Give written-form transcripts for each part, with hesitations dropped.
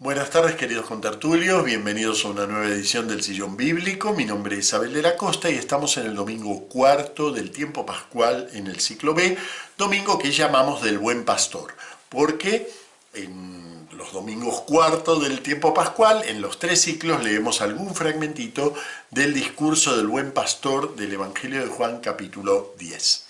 Buenas tardes, queridos contertulios, bienvenidos a una nueva edición del Sillón Bíblico. Mi nombre es Abel de la Costa y estamos en el domingo cuarto del tiempo pascual en el ciclo B, domingo que llamamos del Buen Pastor, porque en los domingos cuarto del tiempo pascual, en los tres ciclos, leemos algún fragmentito del discurso del Buen Pastor del Evangelio de Juan, capítulo 10.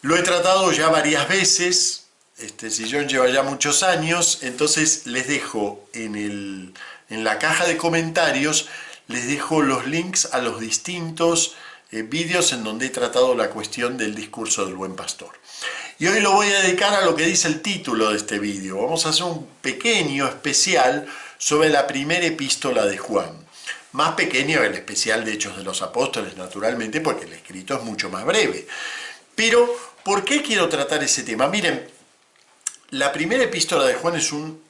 Lo he tratado ya varias veces. Este sillón lleva ya muchos años, entonces les dejo en la caja de comentarios, les dejo los links a los distintos vídeos en donde he tratado la cuestión del discurso del Buen Pastor. Y hoy lo voy a dedicar a lo que dice el título de este vídeo. Vamos a hacer un pequeño especial sobre la primera epístola de Juan. Más pequeño que el especial de Hechos de los Apóstoles, naturalmente, porque el escrito es mucho más breve. Pero, ¿por qué quiero tratar ese tema? Miren, la primera epístola de Juan es un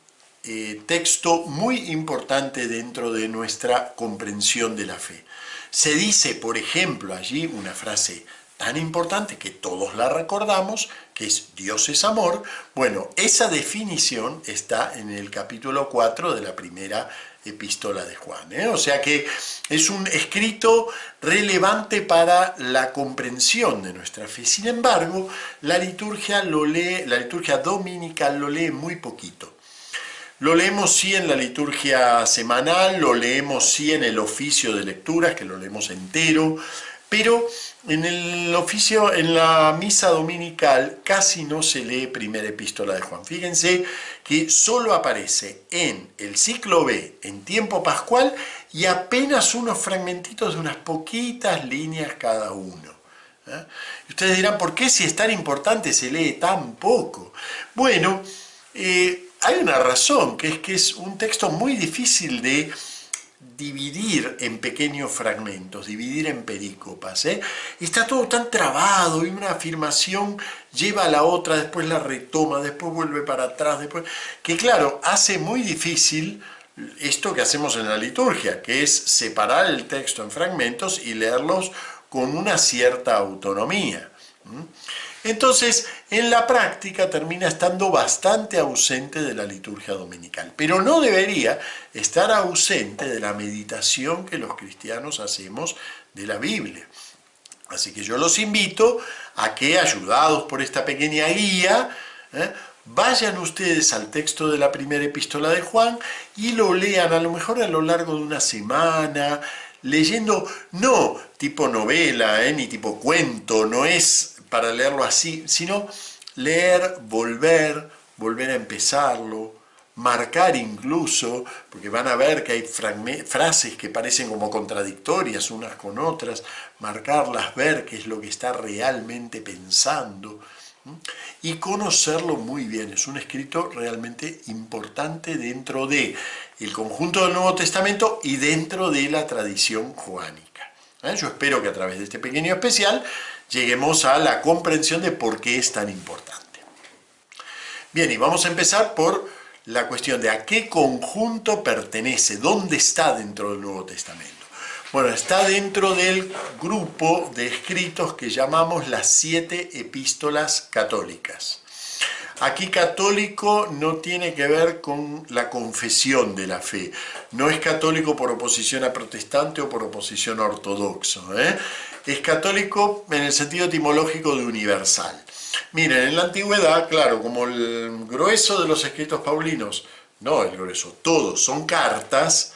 texto muy importante dentro de nuestra comprensión de la fe. Se dice, por ejemplo, allí una frase tan importante que todos la recordamos, que es Dios es amor. Bueno, esa definición está en el capítulo 4 de la primera epístola de Juan, O sea que es un escrito relevante para la comprensión de nuestra fe. Sin embargo, la liturgia dominical lo lee muy poquito. Lo leemos sí en la liturgia semanal, lo leemos sí en el oficio de lecturas, que lo leemos entero, pero en el oficio, en la misa dominical, casi no se lee primera epístola de Juan. Fíjense que solo aparece en el ciclo B, en tiempo pascual, y apenas unos fragmentitos de unas poquitas líneas cada uno. Y ustedes dirán, ¿por qué si es tan importante se lee tan poco? Bueno, hay una razón, que es un texto muy difícil de dividir en pequeños fragmentos, dividir en perícopas. Está todo tan trabado y una afirmación lleva a la otra, después la retoma, después vuelve para atrás, que claro, hace muy difícil esto que hacemos en la liturgia, que es separar el texto en fragmentos y leerlos con una cierta autonomía. Entonces, en la práctica termina estando bastante ausente de la liturgia dominical, pero no debería estar ausente de la meditación que los cristianos hacemos de la Biblia. Así que yo los invito a que, ayudados por esta pequeña guía, vayan ustedes al texto de la primera epístola de Juan y lo lean a lo mejor a lo largo de una semana, leyendo, no tipo novela, ni tipo cuento, no es para leerlo así, sino leer, volver a empezarlo, marcar incluso, porque van a ver que hay frases que parecen como contradictorias unas con otras, marcarlas, ver qué es lo que está realmente pensando, y conocerlo muy bien. Es un escrito realmente importante dentro del conjunto del Nuevo Testamento y dentro de la tradición joánica. Yo espero que a través de este pequeño especial lleguemos a la comprensión de por qué es tan importante. Bien, y vamos a empezar por la cuestión de a qué conjunto pertenece, dónde está dentro del Nuevo Testamento. Bueno, está dentro del grupo de escritos que llamamos las 7 epístolas católicas. Aquí católico no tiene que ver con la confesión de la fe. No es católico por oposición a protestante o por oposición a ortodoxo. Es católico en el sentido etimológico de universal. Miren, en la antigüedad, claro, como el grueso de los escritos paulinos, no el grueso, todos son cartas,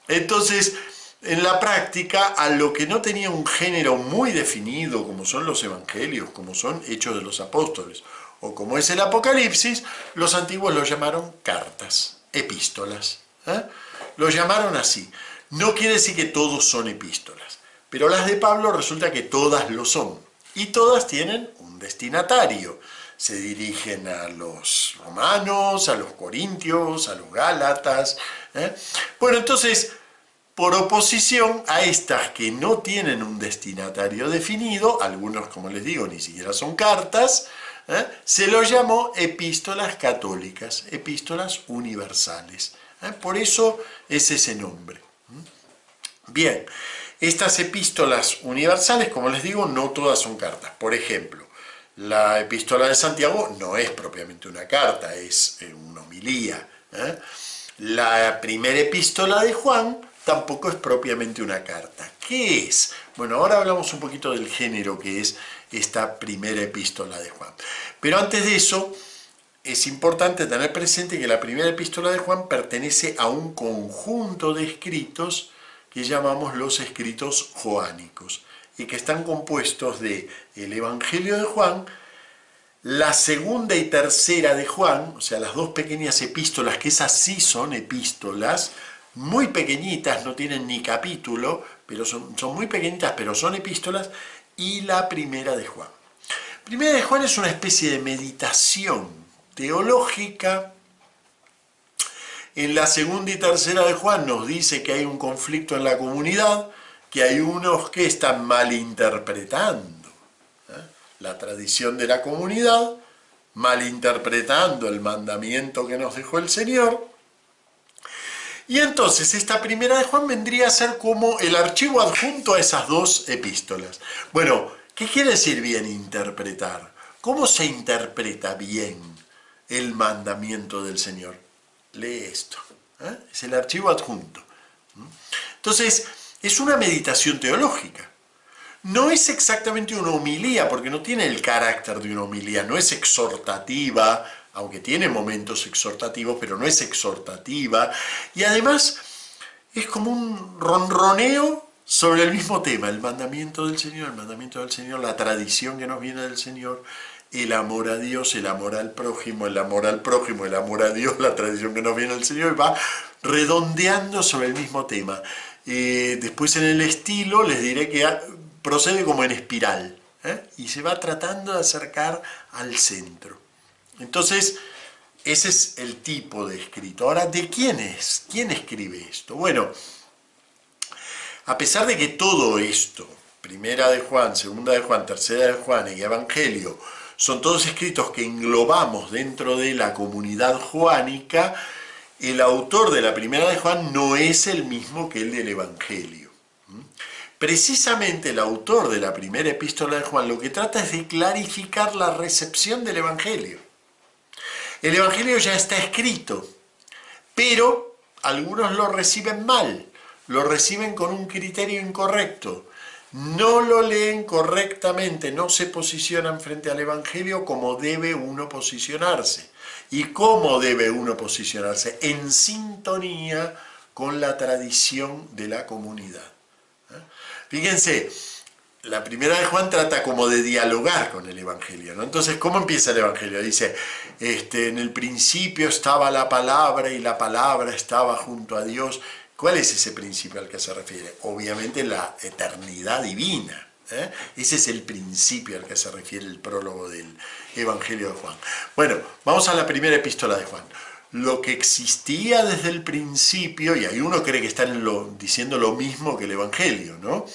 entonces en la práctica, a lo que no tenía un género muy definido, como son los evangelios, como son Hechos de los Apóstoles, o como es el Apocalipsis, los antiguos lo llamaron cartas, epístolas. Lo llamaron así. No quiere decir que todos son epístolas, pero las de Pablo resulta que todas lo son. Y todas tienen un destinatario. Se dirigen a los romanos, a los corintios, a los gálatas. Bueno, entonces, por oposición a estas que no tienen un destinatario definido, algunos, como les digo, ni siquiera son cartas, se los llamó epístolas católicas, epístolas universales. Por eso es ese nombre. Bien, estas epístolas universales, como les digo, no todas son cartas. Por ejemplo, la epístola de Santiago no es propiamente una carta, es una homilía, ¿eh? La primera epístola de Juan tampoco es propiamente una carta. ¿Qué es? Bueno, ahora hablamos un poquito del género que es esta primera epístola de Juan. Pero antes de eso, es importante tener presente que la primera epístola de Juan pertenece a un conjunto de escritos que llamamos los escritos joánicos y que están compuestos de el Evangelio de Juan, la segunda y tercera de Juan, o sea, las dos pequeñas epístolas, que esas sí son epístolas, muy pequeñitas, no tienen ni capítulo, pero son muy pequeñitas, pero son epístolas, y la primera de Juan. Primera de Juan es una especie de meditación teológica. En la segunda y tercera de Juan nos dice que hay un conflicto en la comunidad, que hay unos que están malinterpretando la tradición de la comunidad, malinterpretando el mandamiento que nos dejó el Señor. Y entonces esta primera de Juan vendría a ser como el archivo adjunto a esas dos epístolas. Bueno, ¿qué quiere decir bien interpretar? ¿Cómo se interpreta bien el mandamiento del Señor? Lee esto. Es el archivo adjunto. Entonces, es una meditación teológica. No es exactamente una homilía, porque no tiene el carácter de una homilía, no es exhortativa, aunque tiene momentos exhortativos, pero no es exhortativa. Y además es como un ronroneo sobre el mismo tema, el mandamiento del Señor, la tradición que nos viene del Señor, el amor a Dios, el amor al prójimo, el amor a Dios, la tradición que nos viene del Señor, y va redondeando sobre el mismo tema. Después en el estilo les diré que procede como en espiral, y se va tratando de acercar al centro. Entonces, ese es el tipo de escrito. Ahora, ¿de quién es? ¿Quién escribe esto? Bueno, a pesar de que todo esto, primera de Juan, segunda de Juan, tercera de Juan y Evangelio, son todos escritos que englobamos dentro de la comunidad joánica, el autor de la primera de Juan no es el mismo que el del Evangelio. Precisamente el autor de la primera epístola de Juan lo que trata es de clarificar la recepción del Evangelio. El Evangelio ya está escrito, pero algunos lo reciben mal, lo reciben con un criterio incorrecto, no lo leen correctamente, no se posicionan frente al Evangelio como debe uno posicionarse. ¿Y cómo debe uno posicionarse? En sintonía con la tradición de la comunidad. Fíjense, la primera de Juan trata como de dialogar con el Evangelio, ¿no? Entonces, ¿cómo empieza el Evangelio? Dice, en el principio estaba la palabra y la palabra estaba junto a Dios. ¿Cuál es ese principio al que se refiere? Obviamente la eternidad divina. Ese es el principio al que se refiere el prólogo del Evangelio de Juan. Bueno, vamos a la primera epístola de Juan. Lo que existía desde el principio, y ahí uno cree que están diciendo lo mismo que el Evangelio, ¿no?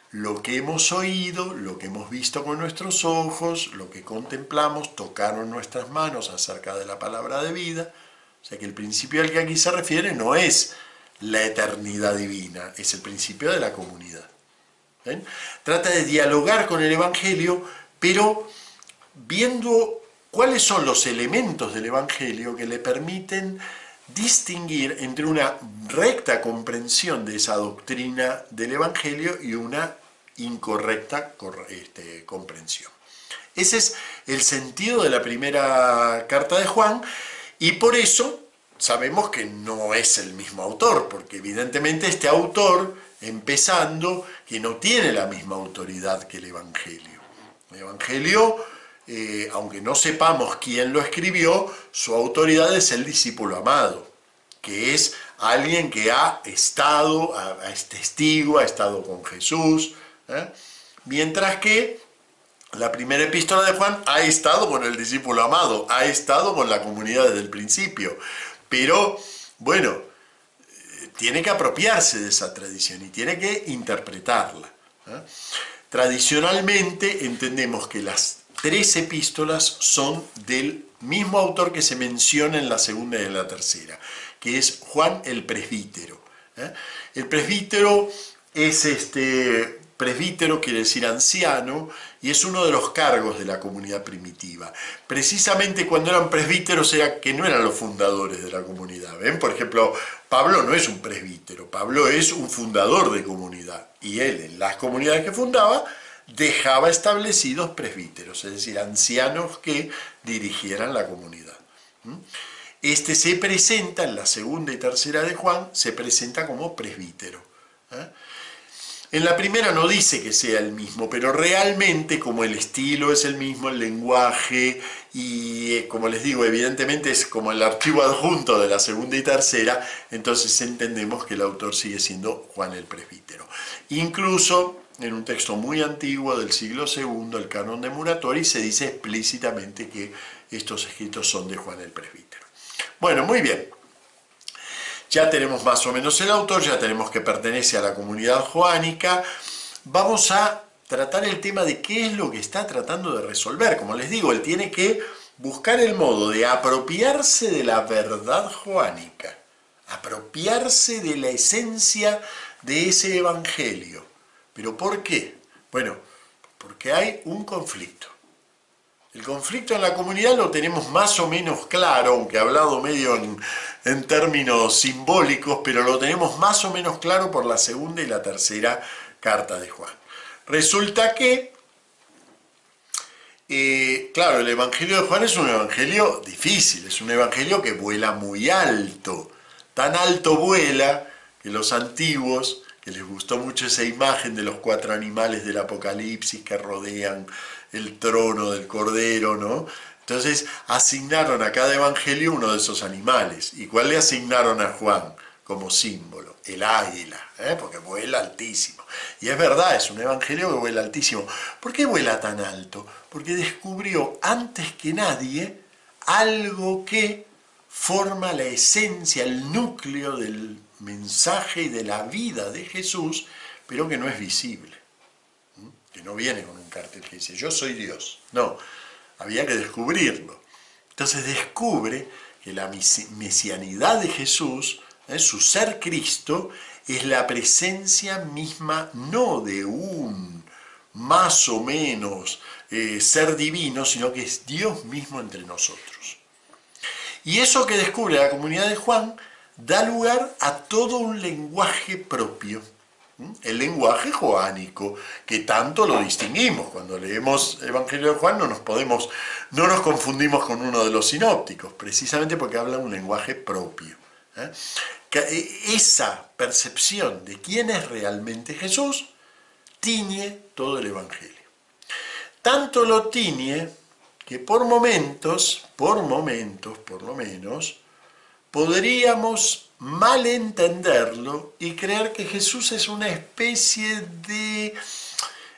Lo que hemos oído, lo que hemos visto con nuestros ojos, lo que contemplamos, tocaron nuestras manos acerca de la palabra de vida. O sea que el principio al que aquí se refiere no es la eternidad divina, es el principio de la comunidad. ¿Ven? Trata de dialogar con el Evangelio, pero viendo cuáles son los elementos del Evangelio que le permiten distinguir entre una recta comprensión de esa doctrina del Evangelio y una incorrecta comprensión. Ese es el sentido de la primera carta de Juan, y por eso sabemos que no es el mismo autor, porque evidentemente este autor, empezando, que no tiene la misma autoridad que el Evangelio. El Evangelio, aunque no sepamos quién lo escribió, su autoridad es el discípulo amado, que es alguien que ha estado, es testigo, ha estado con Jesús, mientras que la primera epístola de Juan ha estado con el discípulo amado, ha estado con la comunidad desde el principio, pero bueno, tiene que apropiarse de esa tradición y tiene que interpretarla. Tradicionalmente entendemos que las tres epístolas son del mismo autor que se menciona en la segunda y en la tercera, que es Juan el presbítero. El presbítero es presbítero quiere decir anciano y es uno de los cargos de la comunidad primitiva. Precisamente cuando eran presbíteros era que no eran los fundadores de la comunidad. ¿Ven? Por ejemplo, Pablo no es un presbítero, Pablo es un fundador de comunidad y él en las comunidades que fundaba dejaba establecidos presbíteros, es decir, ancianos que dirigieran la comunidad. Este se presenta en la segunda y tercera de Juan, se presenta como presbítero. En la primera no dice que sea el mismo, pero realmente como el estilo es el mismo, el lenguaje y como les digo, evidentemente es como el archivo adjunto de la segunda y tercera, entonces entendemos que el autor sigue siendo Juan el presbítero. Incluso en un texto muy antiguo del siglo II, el Canon de Muratori, se dice explícitamente que estos escritos son de Juan el presbítero. Bueno, muy bien. Ya tenemos más o menos el autor, ya tenemos que pertenece a la comunidad joánica. Vamos a tratar el tema de qué es lo que está tratando de resolver. Como les digo, él tiene que buscar el modo de apropiarse de la verdad joánica, apropiarse de la esencia de ese evangelio. ¿Pero por qué? Bueno, porque hay un conflicto. El conflicto en la comunidad lo tenemos más o menos claro, aunque hablado medio en términos simbólicos, pero lo tenemos más o menos claro por la segunda y la tercera carta de Juan. Resulta que, claro, el Evangelio de Juan es un evangelio difícil, es un evangelio que vuela muy alto. Tan alto vuela que los antiguos, que les gustó mucho esa imagen de los 4 animales del Apocalipsis que rodean el trono del Cordero, ¿no? Entonces asignaron a cada evangelio uno de esos animales. ¿Y cuál le asignaron a Juan como símbolo? El águila, porque vuela altísimo. Y es verdad, es un evangelio que vuela altísimo. ¿Por qué vuela tan alto? Porque descubrió antes que nadie algo que forma la esencia, el núcleo del mensaje y de la vida de Jesús, pero que no es visible. Que no viene con un cartel que dice, yo soy Dios. No, había que descubrirlo. Entonces descubre que la mesianidad de Jesús, su ser Cristo, es la presencia misma no de un más o menos ser divino, sino que es Dios mismo entre nosotros. Y eso que descubre la comunidad de Juan da lugar a todo un lenguaje propio. El lenguaje joánico, que tanto lo distinguimos. Cuando leemos el Evangelio de Juan no nos confundimos con uno de los sinópticos, precisamente porque habla un lenguaje propio. Esa percepción de quién es realmente Jesús tiñe todo el Evangelio. Tanto lo tiñe que por momentos, por lo menos, podríamos malentenderlo y creer que Jesús es una especie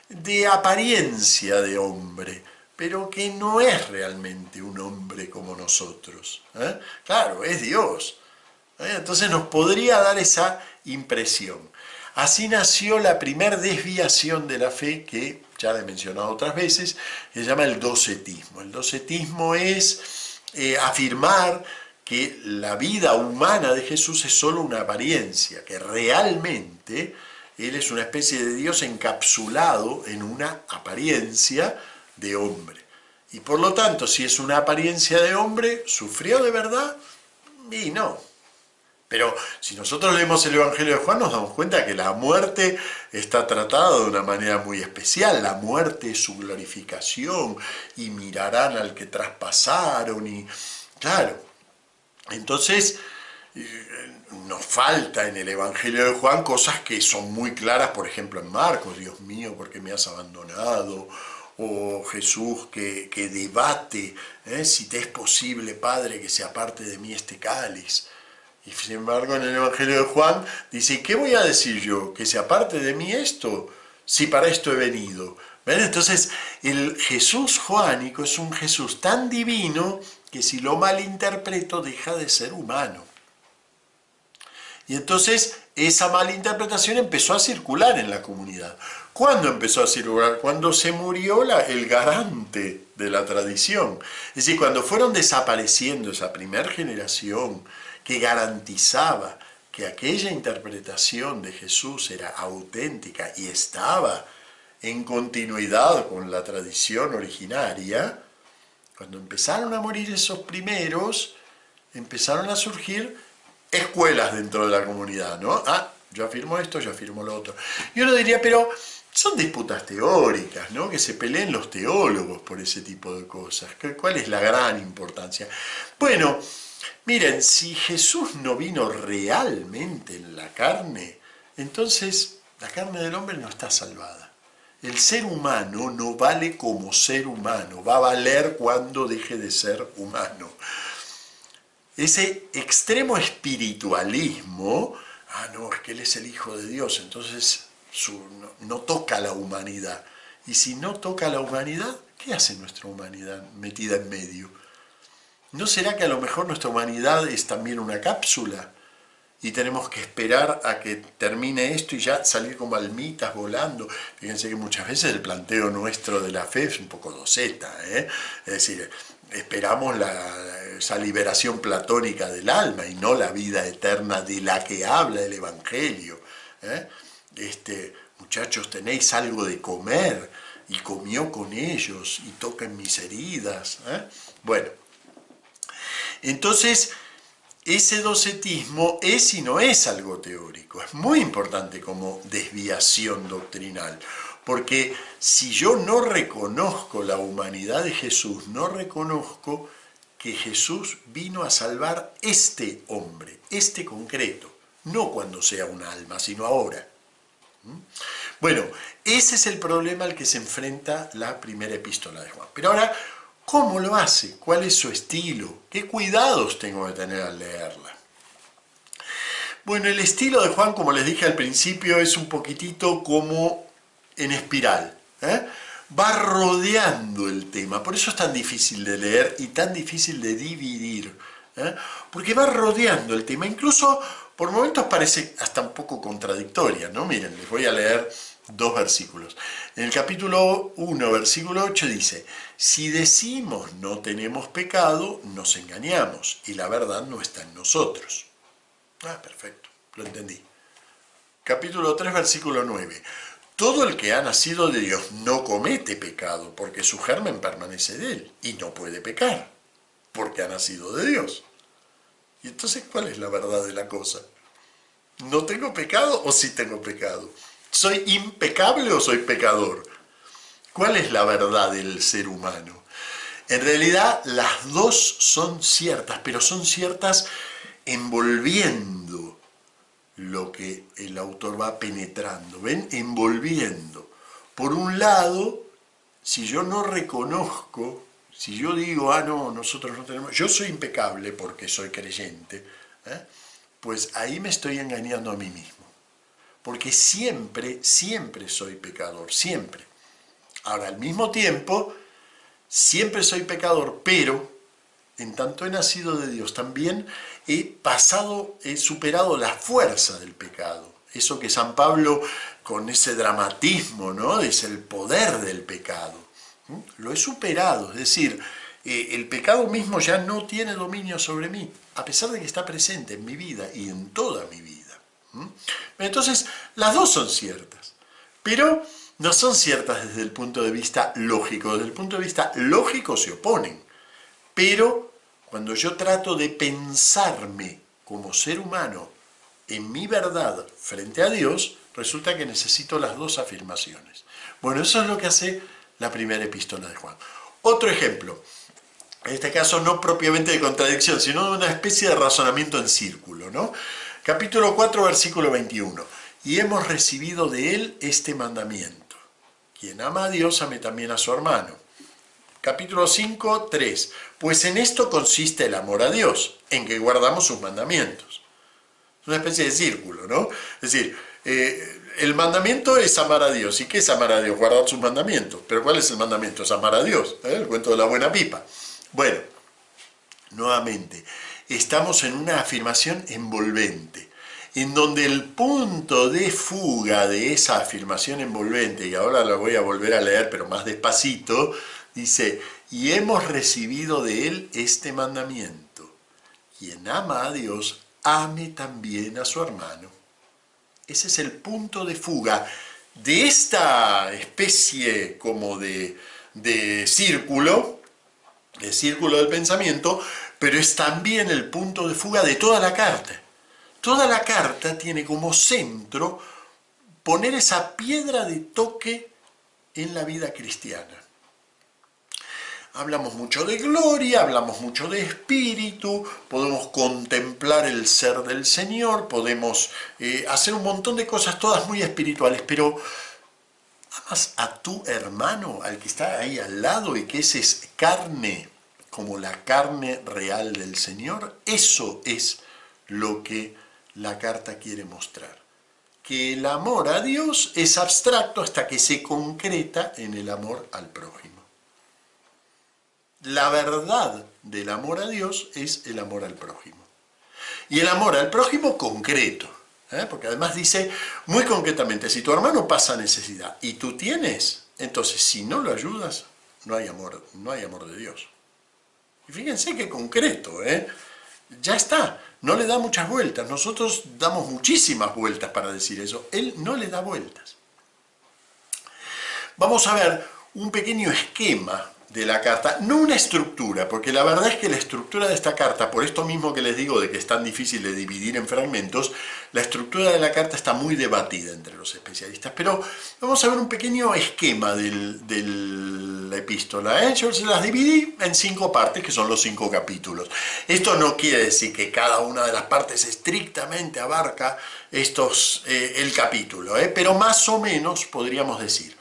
de apariencia de hombre, pero que no es realmente un hombre como nosotros. Claro, es Dios. Entonces nos podría dar esa impresión. Así nació la primer desviación de la fe que ya la he mencionado otras veces, que se llama el docetismo. El docetismo es afirmar que la vida humana de Jesús es solo una apariencia, que realmente Él es una especie de Dios encapsulado en una apariencia de hombre. Y por lo tanto, si es una apariencia de hombre, ¿sufrió de verdad? Y no. Pero si nosotros leemos el Evangelio de Juan nos damos cuenta que la muerte está tratada de una manera muy especial. La muerte es su glorificación y mirarán al que traspasaron y claro. Entonces nos falta en el Evangelio de Juan cosas que son muy claras, por ejemplo en Marcos, Dios mío, ¿por qué me has abandonado? O Jesús que debate, si te es posible, Padre, que se aparte de mí este cáliz. Y sin embargo en el Evangelio de Juan dice, ¿qué voy a decir yo? ¿Que se aparte de mí esto? Si para esto he venido. ¿Ven? Entonces el Jesús joánico es un Jesús tan divino que si lo malinterpreto deja de ser humano. Y entonces esa malinterpretación empezó a circular en la comunidad. ¿Cuándo empezó a circular? Cuando se murió el garante de la tradición. Es decir, cuando fueron desapareciendo esa primera generación que garantizaba que aquella interpretación de Jesús era auténtica y estaba en continuidad con la tradición originaria, cuando empezaron a morir esos primeros, empezaron a surgir escuelas dentro de la comunidad, ¿no? Ah, yo afirmo esto, yo afirmo lo otro. Y uno diría, pero son disputas teóricas, ¿no? Que se peleen los teólogos por ese tipo de cosas. ¿Cuál es la gran importancia? Bueno, miren, si Jesús no vino realmente en la carne, entonces la carne del hombre no está salvada. El ser humano no vale como ser humano, va a valer cuando deje de ser humano. Ese extremo espiritualismo, no, es que Él es el Hijo de Dios, entonces no toca la humanidad. Y si no toca la humanidad, ¿qué hace nuestra humanidad metida en medio? ¿No será que a lo mejor nuestra humanidad es también una cápsula? Y tenemos que esperar a que termine esto y ya salir como almitas volando. Fíjense que muchas veces el planteo nuestro de la fe es un poco doseta, ¿eh? Es decir, esperamos esa liberación platónica del alma y no la vida eterna de la que habla el Evangelio, ¿eh? Muchachos, tenéis algo de comer, y comió con ellos, y tocan mis heridas, ¿eh? Bueno, entonces ese docetismo es y no es algo teórico, es muy importante como desviación doctrinal, porque si yo no reconozco la humanidad de Jesús, no reconozco que Jesús vino a salvar este hombre, este concreto, no cuando sea un alma, sino ahora. Bueno, ese es el problema al que se enfrenta la primera epístola de Juan. Pero ahora, ¿cómo lo hace? ¿Cuál es su estilo? ¿Qué cuidados tengo que tener al leerla? Bueno, el estilo de Juan, como les dije al principio, es un poquitito como en espiral, ¿eh? Va rodeando el tema, por eso es tan difícil de leer y tan difícil de dividir, ¿eh? Porque va rodeando el tema, incluso por momentos parece hasta un poco contradictoria, ¿no? Miren, les voy a leer dos versículos. En el capítulo 1, versículo 8 dice: si decimos no tenemos pecado, nos engañamos y la verdad no está en nosotros. Ah, perfecto, lo entendí. Capítulo 3, versículo 9. Todo el que ha nacido de Dios no comete pecado, porque su germen permanece de él, y no puede pecar, porque ha nacido de Dios. Y entonces, ¿cuál es la verdad de la cosa? ¿No tengo pecado o sí tengo pecado? ¿Soy impecable o soy pecador? ¿Cuál es la verdad del ser humano? En realidad, las dos son ciertas, pero son ciertas envolviendo lo que el autor va penetrando, ¿ven? Envolviendo. Por un lado, si yo no reconozco, si yo digo, no, nosotros no tenemos, yo soy impecable porque soy creyente, pues ahí me estoy engañando a mí mismo. Porque siempre, siempre soy pecador, siempre. Ahora, al mismo tiempo, siempre soy pecador, pero en tanto he nacido de Dios, también he superado la fuerza del pecado. Eso que San Pablo, con ese dramatismo, ¿no? Es el poder del pecado. Lo he superado, es decir, el pecado mismo ya no tiene dominio sobre mí, a pesar de que está presente en mi vida y en toda mi vida. Entonces, las dos son ciertas, pero no son ciertas desde el punto de vista lógico. Desde el punto de vista lógico se oponen, pero cuando yo trato de pensarme como ser humano en mi verdad frente a Dios, resulta que necesito las dos afirmaciones. Bueno, eso es lo que hace la primera epístola de Juan. Otro ejemplo, en este caso no propiamente de contradicción, sino de una especie de razonamiento en círculo, ¿no? Capítulo 4, versículo 21. Y hemos recibido de él este mandamiento: quien ama a Dios, ame también a su hermano. Capítulo 5, 3. Pues en esto consiste el amor a Dios, en que guardamos sus mandamientos. Es una especie de círculo, ¿no? Es decir, el mandamiento es amar a Dios. ¿Y qué es amar a Dios? Guardar sus mandamientos. ¿Pero cuál es el mandamiento? Es amar a Dios. El cuento de la buena pipa. Bueno, nuevamente, estamos en una afirmación envolvente, en donde el punto de fuga de esa afirmación envolvente, y ahora la voy a volver a leer, pero más despacito, dice: y hemos recibido de él este mandamiento: quien ama a Dios, ame también a su hermano. Ese es el punto de fuga de esta especie como de círculo del pensamiento, pero es también el punto de fuga de toda la carta. Toda la carta tiene como centro poner esa piedra de toque en la vida cristiana. Hablamos mucho de gloria, hablamos mucho de espíritu, podemos contemplar el ser del Señor, podemos hacer un montón de cosas, todas muy espirituales, pero amas a tu hermano, al que está ahí al lado y que ese es carne, como la carne real del Señor. Eso es lo que la carta quiere mostrar. Que el amor a Dios es abstracto hasta que se concreta en el amor al prójimo. La verdad del amor a Dios es el amor al prójimo. Y el amor al prójimo concreto, porque además dice muy concretamente, si tu hermano pasa necesidad y tú tienes, entonces si no lo ayudas, no hay amor de Dios. Y fíjense qué concreto, ya está, no le da muchas vueltas. Nosotros damos muchísimas vueltas para decir eso, él no le da vueltas. Vamos a ver un pequeño esquema de la carta, no una estructura, porque la verdad es que la estructura de esta carta, por esto mismo que les digo de que es tan difícil de dividir en fragmentos, la estructura de la carta está muy debatida entre los especialistas, pero vamos a ver un pequeño esquema de la epístola. Yo se las dividí en 5 partes, que son los 5 capítulos. Esto no quiere decir que cada una de las partes estrictamente abarca el capítulo, pero más o menos podríamos decir.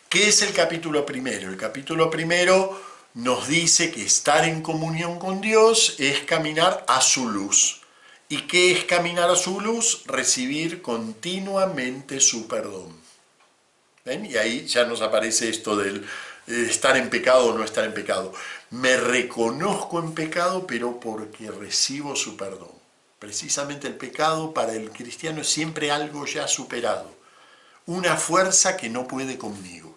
¿Qué es el capítulo primero? El capítulo primero nos dice que estar en comunión con Dios es caminar a su luz. ¿Y qué es caminar a su luz? Recibir continuamente su perdón. ¿Ven? Y ahí ya nos aparece esto del estar en pecado o no estar en pecado. Me reconozco en pecado, pero porque recibo su perdón. Precisamente el pecado para el cristiano es siempre algo ya superado. Una fuerza que no puede conmigo.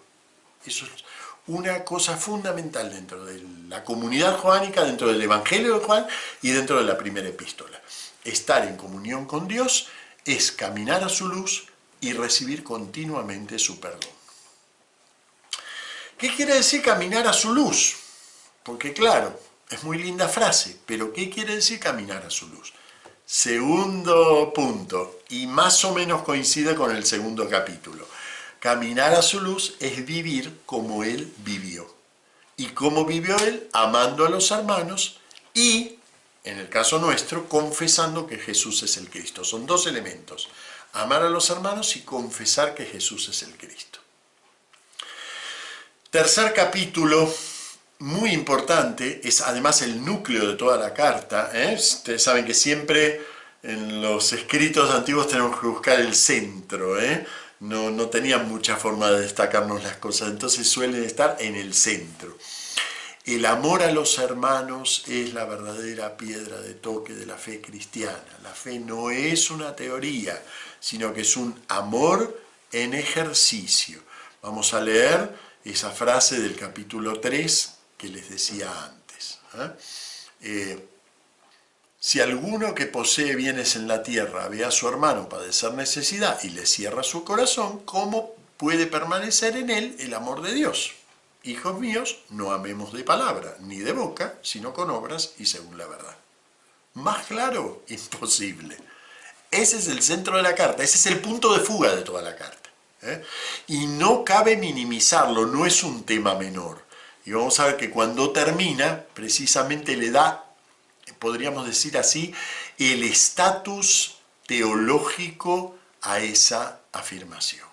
Eso es una cosa fundamental dentro de la comunidad joánica, dentro del Evangelio de Juan y dentro de la primera epístola. Estar en comunión con Dios es caminar a su luz y recibir continuamente su perdón. ¿Qué quiere decir caminar a su luz? Porque claro, es muy linda frase, pero ¿qué quiere decir caminar a su luz? Segundo punto, y más o menos coincide con el segundo capítulo. Caminar a su luz es vivir como Él vivió. ¿Y cómo vivió Él? Amando a los hermanos y, en el caso nuestro, confesando que Jesús es el Cristo. Son 2 elementos. Amar a los hermanos y confesar que Jesús es el Cristo. Tercer capítulo, muy importante, es además el núcleo de toda la carta. Ustedes saben que siempre en los escritos antiguos tenemos que buscar el centro, No tenían mucha forma de destacarnos las cosas, entonces suelen estar en el centro. El amor a los hermanos es la verdadera piedra de toque de la fe cristiana. La fe no es una teoría, sino que es un amor en ejercicio. Vamos a leer esa frase del capítulo 3 que les decía antes. Si alguno que posee bienes en la tierra ve a su hermano padecer necesidad y le cierra su corazón, ¿cómo puede permanecer en él el amor de Dios? Hijos míos, no amemos de palabra ni de boca, sino con obras y según la verdad. Más claro, imposible. Ese es el centro de la carta, ese es el punto de fuga de toda la carta. Y no cabe minimizarlo, no es un tema menor. Y vamos a ver que cuando termina, precisamente le da, podríamos decir así, el estatus teológico a esa afirmación.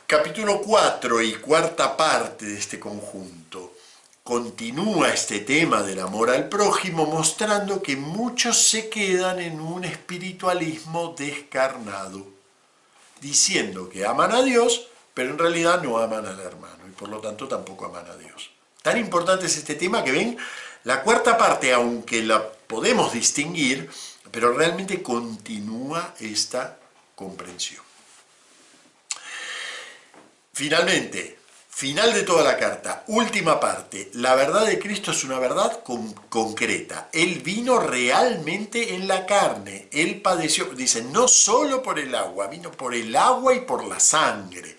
Capítulo 4 y cuarta parte de este conjunto continúa este tema del amor al prójimo, mostrando que muchos se quedan en un espiritualismo descarnado, diciendo que aman a Dios, pero en realidad no aman al hermano y por lo tanto tampoco aman a Dios. Tan importante es este tema que ven, la cuarta parte, aunque la podemos distinguir, pero realmente continúa esta comprensión. Finalmente, Final de toda la carta, última parte. La verdad de Cristo es una verdad concreta. Él vino realmente en la carne. Él padeció, dice, no solo por el agua, vino por el agua y por la sangre.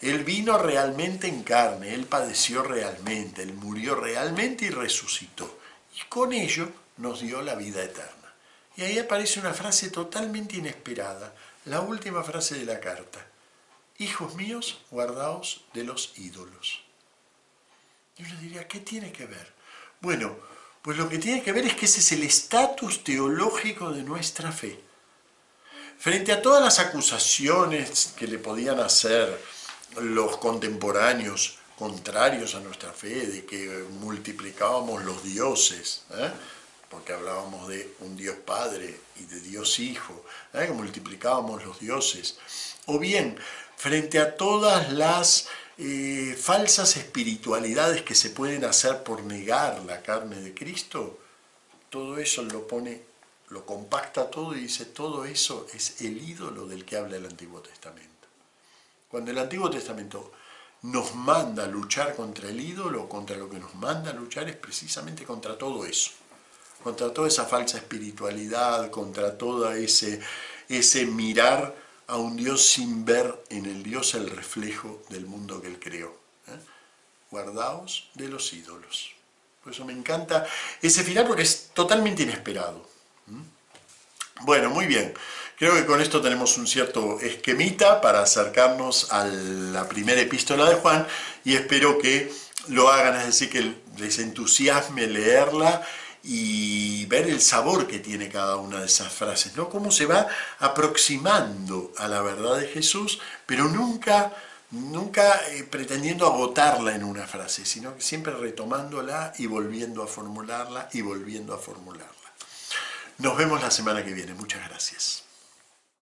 Él vino realmente en carne, Él padeció realmente, Él murió realmente y resucitó. Y con ello nos dio la vida eterna. Y ahí aparece una frase totalmente inesperada, la última frase de la carta. Hijos míos, guardaos de los ídolos. Y uno diría, ¿qué tiene que ver? Bueno, pues lo que tiene que ver es que ese es el estatus teológico de nuestra fe. Frente a todas las acusaciones que le podían hacer los contemporáneos contrarios a nuestra fe, de que multiplicábamos los dioses, porque hablábamos de un Dios Padre y de Dios Hijo, que multiplicábamos los dioses, o bien frente a todas las falsas espiritualidades que se pueden hacer por negar la carne de Cristo, todo eso lo compacta todo y dice, todo eso es el ídolo del que habla el Antiguo Testamento. Cuando el Antiguo Testamento nos manda a luchar contra el ídolo, contra lo que nos manda a luchar es precisamente contra todo eso, contra toda esa falsa espiritualidad, contra todo ese mirar a un Dios sin ver en el Dios el reflejo del mundo que Él creó. Guardaos de los ídolos. Por eso me encanta ese final porque es totalmente inesperado. Bueno, muy bien. Creo que con esto tenemos un cierto esquemita para acercarnos a la primera epístola de Juan y espero que lo hagan, es decir, que les entusiasme leerla y ver el sabor que tiene cada una de esas frases, ¿no? Cómo se va aproximando a la verdad de Jesús, pero nunca pretendiendo agotarla en una frase, sino que siempre retomándola y volviendo a formularla y volviendo a formularla. Nos vemos la semana que viene. Muchas gracias.